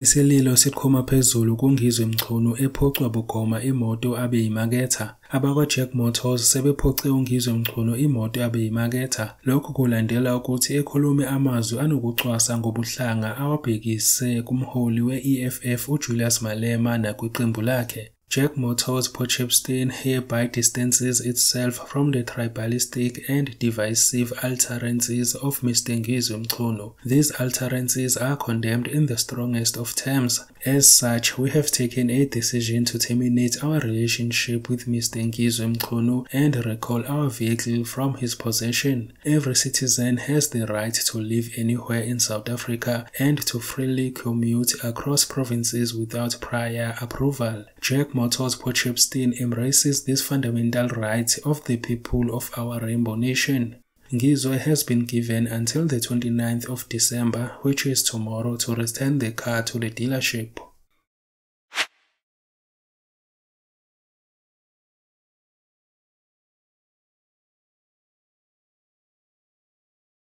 Isililo siqhuma phezulu kuNgizwe Mchunu ephucwa bukhoma imoto abe yimaketha. Abakwa-Jack Motors sebephoce uNgizwe Mchunu imoto abe yimaketha. Lokhu kulandela ukuthi ekhulume amazwi anokucwasa ngobuhlanga awabhekise kumholi we-EFF uJulius Malema nakwiqembu lakhe. Jack Motors Potchefstroom hereby distances itself from the tribalistic and divisive utterances of Mr. Ngizwe Mchunu. These utterances are condemned in the strongest of terms. As such, we have taken a decision to terminate our relationship with Mr. Ngizwe Mchunu and recall our vehicle from his possession. Every citizen has the right to live anywhere in South Africa and to freely commute across provinces without prior approval. Jack Motors Potchefstroom embraces this fundamental right of the people of our rainbow nation. Ngizwe has been given until the 29th of December, which is tomorrow, to return the car to the dealership.